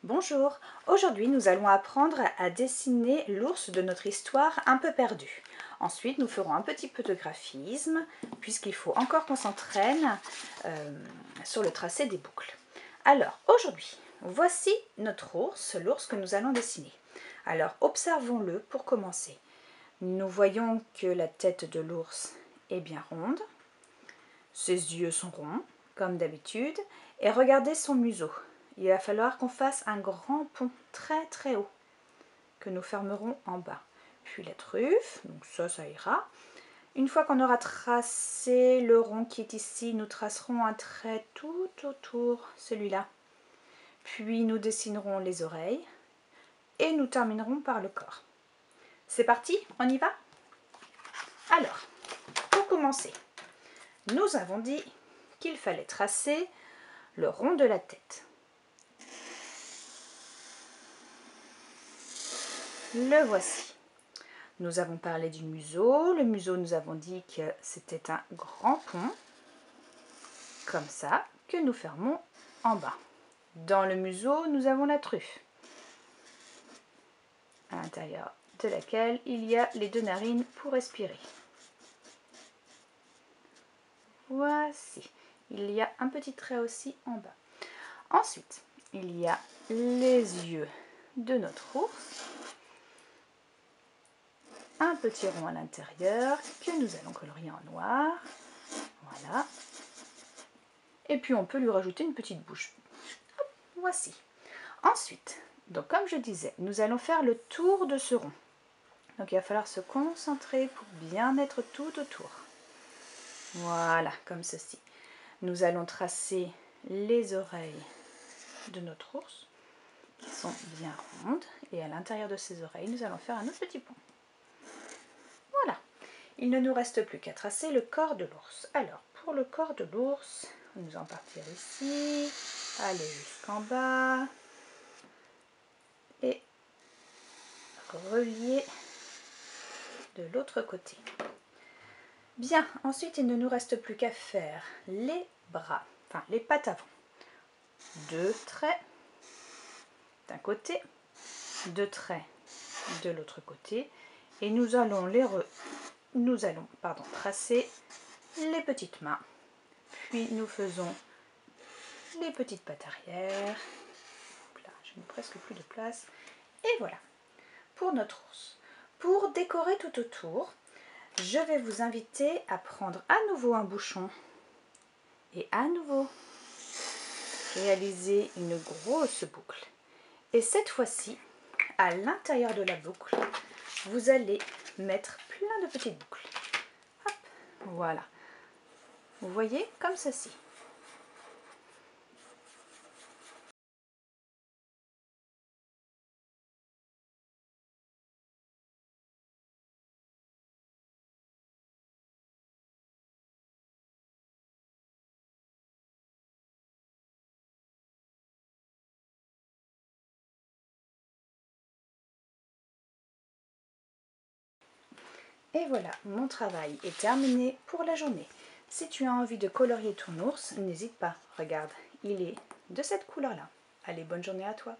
Bonjour, aujourd'hui nous allons apprendre à dessiner l'ours de notre histoire un peu perdu. Ensuite nous ferons un petit peu de graphisme puisqu'il faut encore qu'on s'entraîne sur le tracé des boucles. Alors aujourd'hui, voici notre ours, l'ours que nous allons dessiner. Alors observons-le pour commencer. Nous voyons que la tête de l'ours est bien ronde, ses yeux sont ronds comme d'habitude et regardez son museau. Il va falloir qu'on fasse un grand pont très haut que nous fermerons en bas. Puis la truffe, donc ça ira. Une fois qu'on aura tracé le rond qui est ici, nous tracerons un trait tout autour, celui-là. Puis nous dessinerons les oreilles et nous terminerons par le corps. C'est parti, on y va? Alors, pour commencer, nous avons dit qu'il fallait tracer le rond de la tête. Le voici. Nous avons parlé du museau. Le museau, nous avons dit que c'était un grand pont, comme ça, que nous fermons en bas. Dans le museau, nous avons la truffe, à l'intérieur de laquelle il y a les deux narines pour respirer. Voici. Il y a un petit trait aussi en bas. Ensuite, il y a les yeux de notre ours. Un petit rond à l'intérieur que nous allons colorier en noir. Voilà. Et puis on peut lui rajouter une petite bouche. Hop, voici. Ensuite, donc comme je disais, nous allons faire le tour de ce rond. Donc il va falloir se concentrer pour bien être tout autour. Voilà, comme ceci. Nous allons tracer les oreilles de notre ours, qui sont bien rondes. Et à l'intérieur de ces oreilles, nous allons faire un autre petit pont. Voilà. Il ne nous reste plus qu'à tracer le corps de l'ours. Alors, pour le corps de l'ours, nous allons partir ici, aller jusqu'en bas et relier de l'autre côté. Bien, ensuite il ne nous reste plus qu'à faire les bras, enfin les pattes avant. 2 traits d'un côté, 2 traits de l'autre côté et nous allons tracer les petites mains. Puis nous faisons les petites pattes arrière. Là, je n'ai presque plus de place. Et voilà, pour notre ours. Pour décorer tout autour, je vais vous inviter à prendre à nouveau un bouchon et à nouveau réaliser une grosse boucle. Et cette fois-ci, à l'intérieur de la boucle, vous allez mettre plein de petites boucles. Hop, voilà. Vous voyez, comme ceci. Et voilà, mon travail est terminé pour la journée. Si tu as envie de colorier ton ours, n'hésite pas. Regarde, il est de cette couleur-là. Allez, bonne journée à toi.